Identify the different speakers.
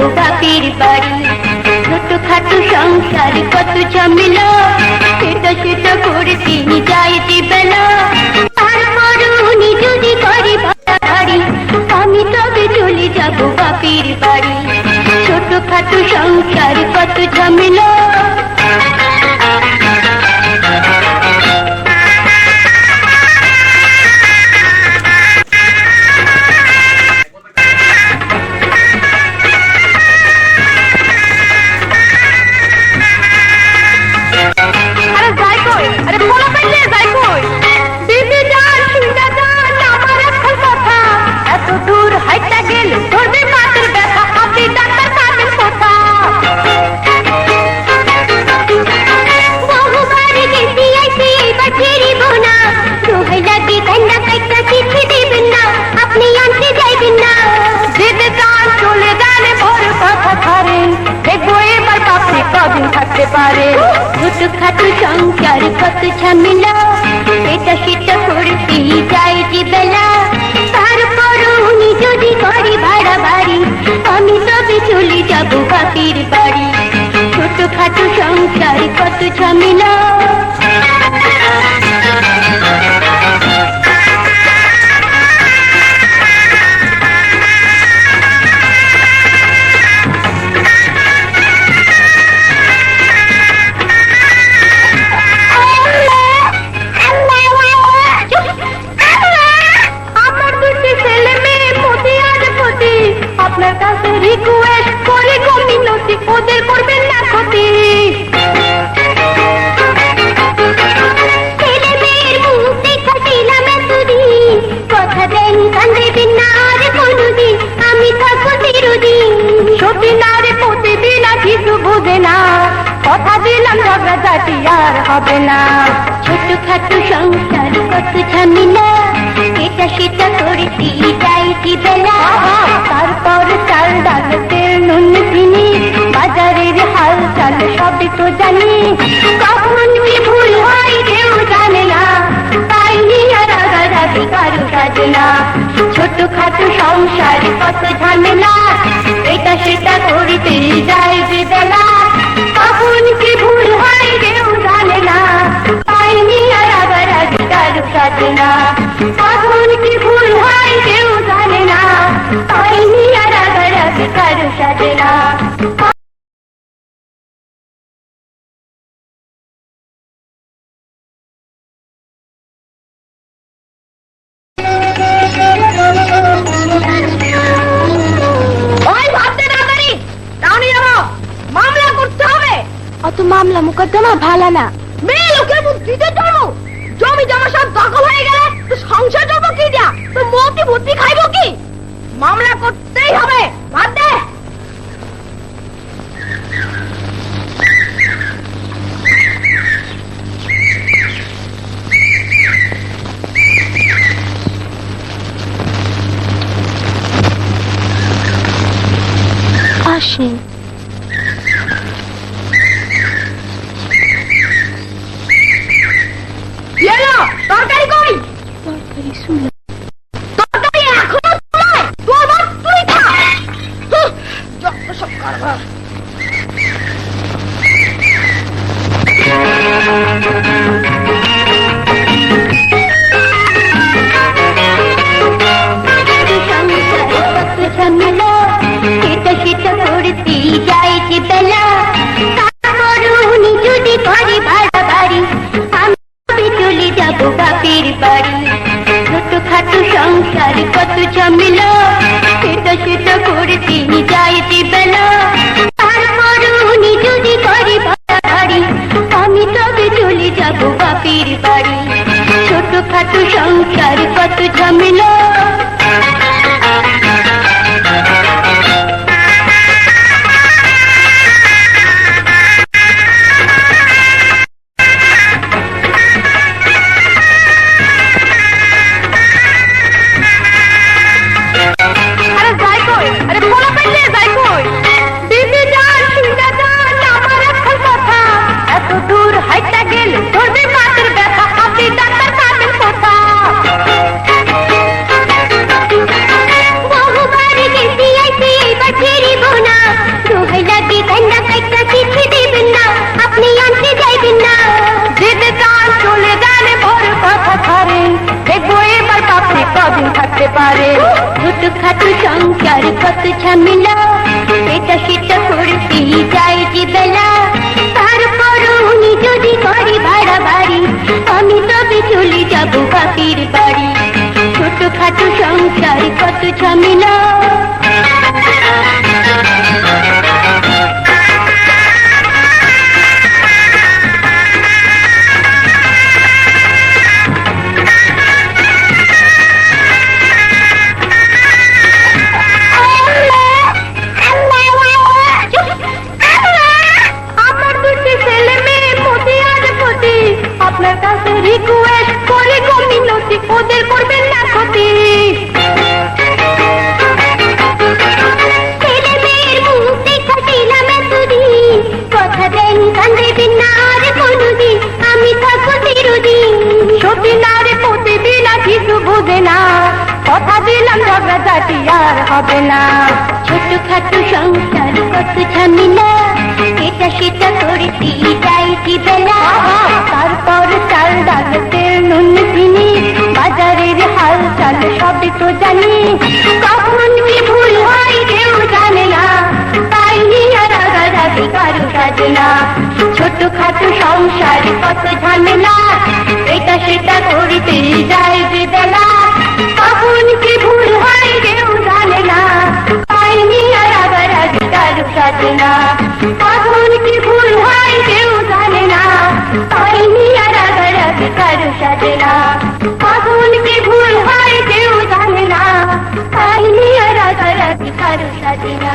Speaker 1: যাবো বাপের বাড়ি। ছোটখাটো সংসার কত ঝামেলা, সেটা সেটা করে তিনি যাইতে বেলা। তারপরও উনি যদি করে বাড়াবাড়ি, আমি তবে চলে যাবো বাপের বাড়ি। ছোটখাটো সংসার কত ঝামেলা। ছোটখাটো সংসার কত ঝামেলা, এটা সেটা করতেই যায় যে বেলা। তারপরও উনি যদি করে বাড়াবাড়ি, আমি তবে চলে যাবো বাপের বাড়ি। ছোটখাটো সংসার কত ঝামেলা। কথা দিলাম ঝগড়াঝাটি আর হবে না। ছোটখাটো সংসার কত ঝামেলা, এটা সেটা করতেই যাইছি বেলা। তারপর চাল ডাল তেল নুন চিনি, বাজারের হাল চাল সবই তো জানি। কখন কি ভুল হয় কেউ জানে না, তাই নিয়ে রাগারাগি কারো কাজে না। ছোটখাটো সংসার কত ঝামেলা, এটা সেটা করতেই যাইছি বেলা। কখন কি ভুল হয় কেউ জানে না, তাই নিয়ে রাগারাগি কারো কাজে না। কখন কি ভুল হয় কেউ জানে না, তাই নিয়ে রাগারাগি কারো কাজে না। অত মামলা মোকদ্দমা ভালো না। মেয়ে লোকের মুখ দিতে চলো, জমি জমা সব দখল হয়ে গেলে তো সংসার চলবো কি দিয়া? তো মতি বুদ্ধি খাইবো কি? মামলা করতেই হবে, বাদ দে। আসে তরকারি কই? তরকারি শুনে তরকারি এখনো নয়, তোর ভাত তুই খা। যত সব কারবার। সেটা সেটা করতেই যায় যে বেলা। তারপর উনি যদি করে বাড়াবাড়ি, আমি চলে যাবো বাপের বাড়ি। ছোটখাটো সংসার কত ঝামেলা, সেটা সেটা করতেই যায় যে বেলা। ঝামেলা, এটা সেটা করতেই যায় যে বেলা। তারপরও উনি যদি করে বাড়াবাড়ি, আমি তবে চলে যাব বাপের বাড়ি। ছোটখাটো সংসার কত ঝামেলা। আপনার কাছে রিকোয়েস্ট করে গো মিনতি, ওদের করবেন না ক্ষতি। ছেলে মেয়ের মুখ দেখা দিলাম এতদিন, কথা দেন কান দেবেন না আর কোনদিন, আমি থাকবো চিরদিন। সত্যি না রে প্রতিদিন আর কিছু বোঝে না, কথা দিলাম ঝগড়াঝাটি আর হবে না। ছোটখাটো সংসার কত ঝামেলা, এটা সেটা করতে যাই কি বেলা। তারপর চাল ডাল তেল নুন চিনি, বাজারের হাল চাল সবই তো জানি। কখন কি ভুল হয় কেউ জানে না, তাই নিয়ে রাগারাগি কারো সাজে না। ছোটখাটো সংসার কত ঝামেলা, এটা সেটা করতে যাই যে বেলা। কখন কি ভুল হয় কেউ জানে না, তাই নিয়ে রাগারাগি কারো সাজে না। কখন কি ভুল হয় কেউ জানে না, তাই নিয়ে রাগারাগি কারো সাজে না। কখন কি ভুল হয় কেউ জানে না, তাই নিয়ে রাগারাগি কারো সাজে না।